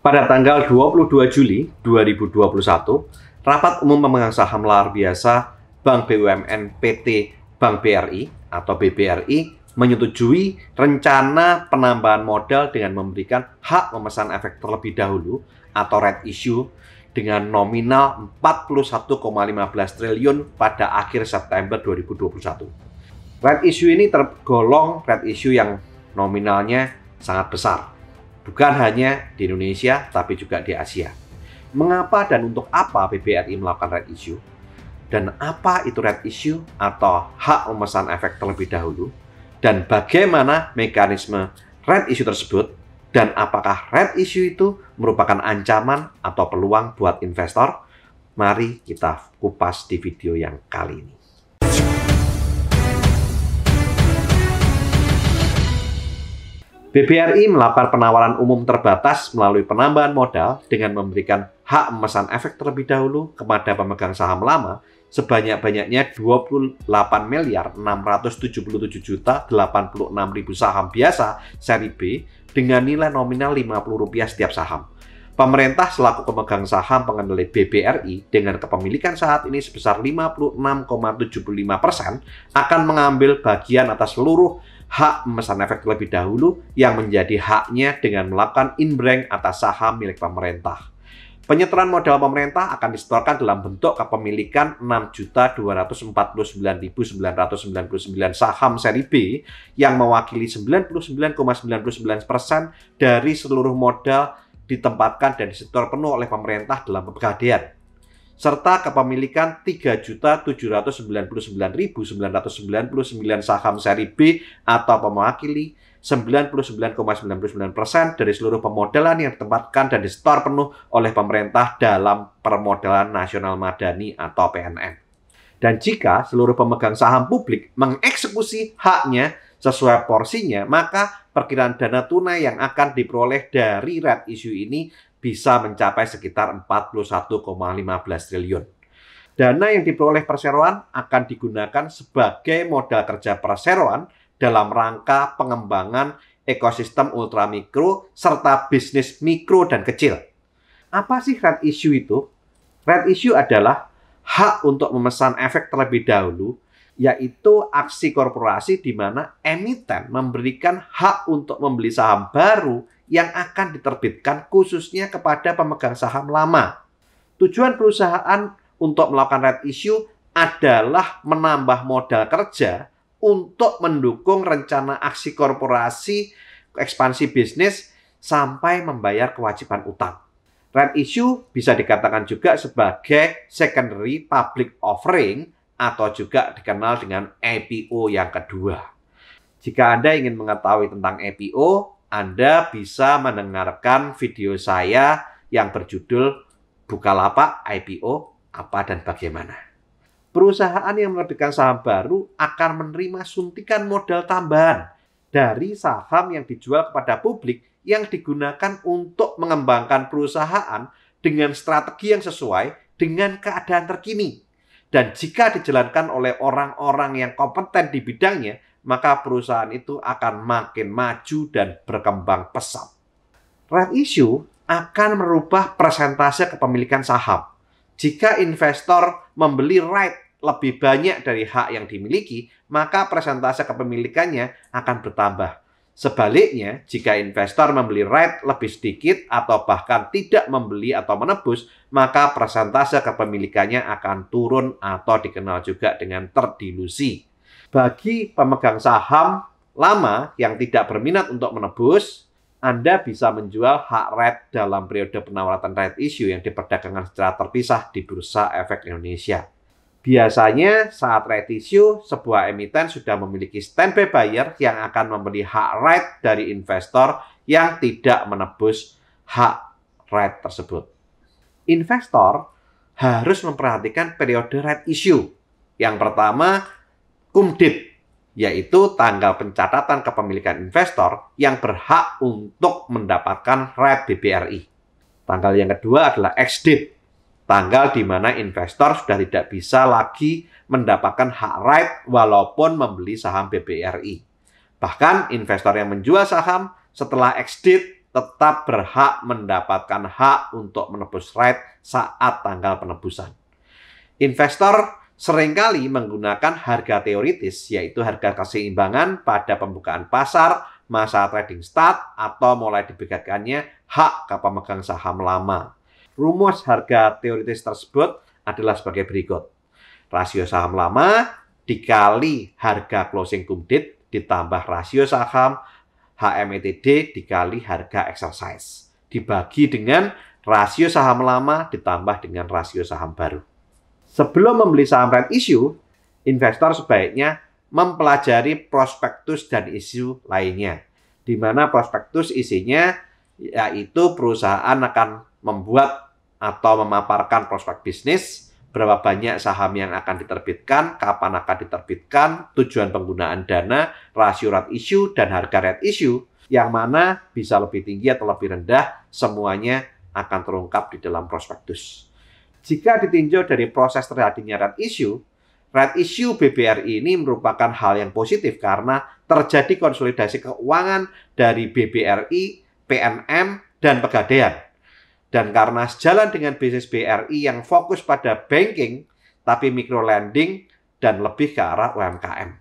Pada tanggal 22 Juli 2021, Rapat Umum Pemegang Saham Luar Biasa Bank BUMN PT Bank BRI atau BBRI menyetujui rencana penambahan modal dengan memberikan hak memesan efek terlebih dahulu atau right issue dengan nominal 41,15 triliun pada akhir September 2021. Right issue ini tergolong right issue yang nominalnya sangat besar. Bukan hanya di Indonesia, tapi juga di Asia. Mengapa dan untuk apa BBRI melakukan right issue? Dan apa itu right issue atau hak memesan efek terlebih dahulu? Dan bagaimana mekanisme right issue tersebut? Dan apakah right issue itu merupakan ancaman atau peluang buat investor? Mari kita kupas di video yang kali ini. BBRI melakukan penawaran umum terbatas melalui penambahan modal dengan memberikan hak memesan efek terlebih dahulu kepada pemegang saham lama sebanyak-banyaknya 28.677.086.000 saham biasa seri B dengan nilai nominal Rp50 setiap saham. Pemerintah selaku pemegang saham pengendali BBRI dengan kepemilikan saat ini sebesar 56,75% akan mengambil bagian atas seluruh hak memesan efek terlebih dahulu yang menjadi haknya dengan melakukan in-bank atas saham milik pemerintah. Penyetoran modal pemerintah akan disetorkan dalam bentuk kepemilikan 6.249.999 saham seri B yang mewakili 99,99% dari seluruh modal ditempatkan dan disetor penuh oleh pemerintah dalam pegadaian, serta kepemilikan 3.799.999 saham seri B atau mewakili 99,99% dari seluruh pemodalan yang ditempatkan dan disetor penuh oleh pemerintah dalam Permodalan Nasional Madani atau PNM. Dan jika seluruh pemegang saham publik mengeksekusi haknya sesuai porsinya, maka perkiraan dana tunai yang akan diperoleh dari right issue ini bisa mencapai sekitar 41,15 triliun. Dana yang diperoleh perseroan akan digunakan sebagai modal kerja perseroan dalam rangka pengembangan ekosistem ultramikro serta bisnis mikro dan kecil. Apa sih right issue itu? Right issue adalah hak untuk memesan efek terlebih dahulu, yaitu aksi korporasi di mana emiten memberikan hak untuk membeli saham baru yang akan diterbitkan khususnya kepada pemegang saham lama. Tujuan perusahaan untuk melakukan right issue adalah menambah modal kerja untuk mendukung rencana aksi korporasi, ekspansi bisnis, sampai membayar kewajiban utang. Right issue bisa dikatakan juga sebagai secondary public offering atau juga dikenal dengan IPO yang kedua. Jika Anda ingin mengetahui tentang IPO, Anda bisa mendengarkan video saya yang berjudul Bukalapak IPO Apa dan Bagaimana. Perusahaan yang menerbitkan saham baru akan menerima suntikan modal tambahan dari saham yang dijual kepada publik yang digunakan untuk mengembangkan perusahaan dengan strategi yang sesuai dengan keadaan terkini. Dan jika dijalankan oleh orang-orang yang kompeten di bidangnya, maka perusahaan itu akan makin maju dan berkembang pesat. Right issue akan merubah persentase kepemilikan saham. Jika investor membeli right lebih banyak dari hak yang dimiliki, maka persentase kepemilikannya akan bertambah. Sebaliknya, jika investor membeli right lebih sedikit atau bahkan tidak membeli atau menebus, maka persentase kepemilikannya akan turun atau dikenal juga dengan terdilusi. Bagi pemegang saham lama yang tidak berminat untuk menebus, Anda bisa menjual hak right dalam periode penawaran right issue yang diperdagangkan secara terpisah di Bursa Efek Indonesia. Biasanya saat right issue, sebuah emiten sudah memiliki standby buyer yang akan membeli hak right dari investor yang tidak menebus hak right tersebut. Investor harus memperhatikan periode right issue. Yang pertama, cum date, yaitu tanggal pencatatan kepemilikan investor yang berhak untuk mendapatkan right BBRI. Tanggal yang kedua adalah ex date, tanggal di mana investor sudah tidak bisa lagi mendapatkan hak right walaupun membeli saham BBRI. Bahkan investor yang menjual saham setelah ex date tetap berhak mendapatkan hak untuk menebus right saat tanggal penebusan. Investor seringkali menggunakan harga teoritis, yaitu harga keseimbangan pada pembukaan pasar, masa trading start, atau mulai dibedakannya hak ke pemegang saham lama. Rumus harga teoritis tersebut adalah sebagai berikut. Rasio saham lama dikali harga closing cum date ditambah rasio saham HMETD dikali harga exercise. Dibagi dengan rasio saham lama ditambah dengan rasio saham baru. Sebelum membeli saham right issue, investor sebaiknya mempelajari prospektus dan isu lainnya. Di mana prospektus isinya yaitu perusahaan akan membuat atau memaparkan prospek bisnis, berapa banyak saham yang akan diterbitkan, kapan akan diterbitkan, tujuan penggunaan dana, rasio right issue, dan harga right issue, yang mana bisa lebih tinggi atau lebih rendah, semuanya akan terungkap di dalam prospektus. Jika ditinjau dari proses terjadinya right issue BBRI ini merupakan hal yang positif karena terjadi konsolidasi keuangan dari BBRI, PNM, dan Pegadaian. Dan karena sejalan dengan bisnis BRI yang fokus pada banking, tapi micro lending dan lebih ke arah UMKM.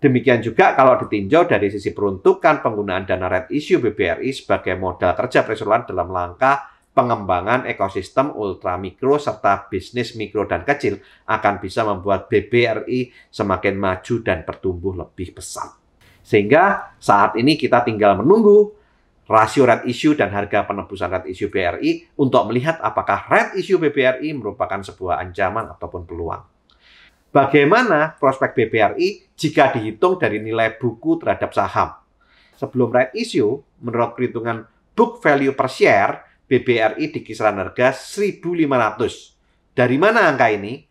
Demikian juga kalau ditinjau dari sisi peruntukan penggunaan dana right issue BBRI sebagai modal kerja perseroan dalam langkah pengembangan ekosistem ultramikro serta bisnis mikro dan kecil akan bisa membuat BBRI semakin maju dan bertumbuh lebih pesat. Sehingga saat ini kita tinggal menunggu rasio right issue dan harga penebusan right issue BRI untuk melihat apakah right issue BBRI merupakan sebuah ancaman ataupun peluang. Bagaimana prospek BBRI jika dihitung dari nilai buku terhadap saham? Sebelum right issue, menurut perhitungan book value per share, BBRI di kisaran harga 1.500. Dari mana angka ini?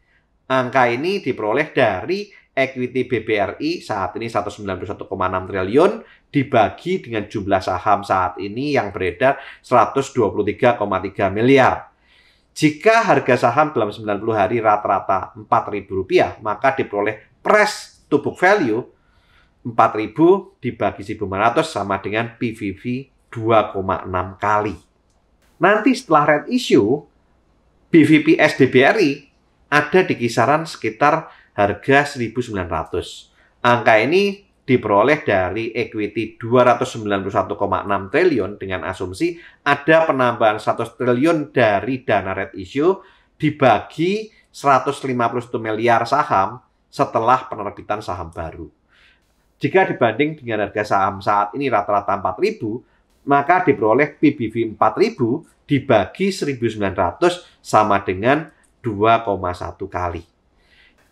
Angka ini diperoleh dari equity BBRI saat ini 191,6 triliun dibagi dengan jumlah saham saat ini yang beredar 123,3 miliar. Jika harga saham dalam 90 hari rata-rata Rp4.000, maka diperoleh price to book value 4.000 dibagi 1.500 sama dengan PVV 2,6 kali. Nanti setelah right issue, BVPS BBRI ada di kisaran sekitar harga 1.900. Angka ini diperoleh dari equity 291,6 triliun dengan asumsi ada penambahan 100 triliun dari dana right issue dibagi 151 miliar saham setelah penerbitan saham baru. Jika dibanding dengan harga saham saat ini rata-rata 4.000, maka diperoleh PBV 4.000 dibagi 1.900 sama dengan 2,1 kali.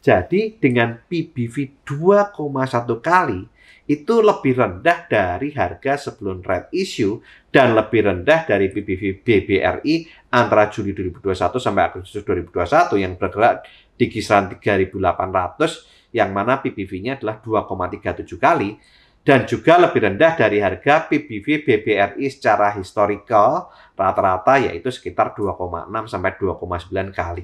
Jadi dengan PBV 2,1 kali itu lebih rendah dari harga sebelum right issue dan lebih rendah dari PBV BBRI antara Juli 2021 sampai Agustus 2021 yang bergerak di kisaran 3.800 yang mana PBV-nya adalah 2,37 kali. Dan juga lebih rendah dari harga PBV BBRI secara historical rata-rata yaitu sekitar 2,6 sampai 2,9 kali.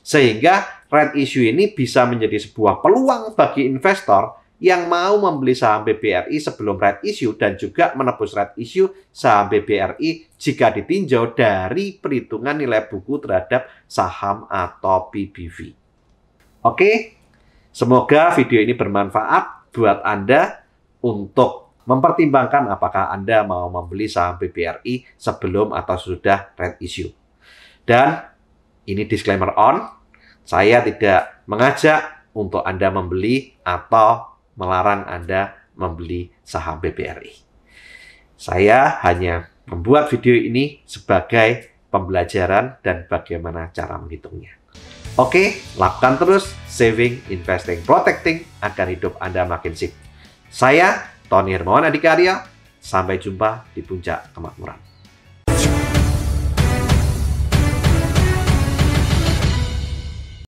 Sehingga right issue ini bisa menjadi sebuah peluang bagi investor yang mau membeli saham BBRI sebelum right issue dan juga menebus right issue saham BBRI jika ditinjau dari perhitungan nilai buku terhadap saham atau PBV. Oke, semoga video ini bermanfaat buat Anda untuk mempertimbangkan apakah Anda mau membeli saham BBRI sebelum atau sudah right issue. Dan ini disclaimer on, saya tidak mengajak untuk Anda membeli atau melarang Anda membeli saham BBRI. Saya hanya membuat video ini sebagai pembelajaran dan bagaimana cara menghitungnya. Oke, lakukan terus saving, investing, protecting agar hidup Anda makin sip. Saya, Tony Hermawan Adikarya, sampai jumpa di puncak kemakmuran.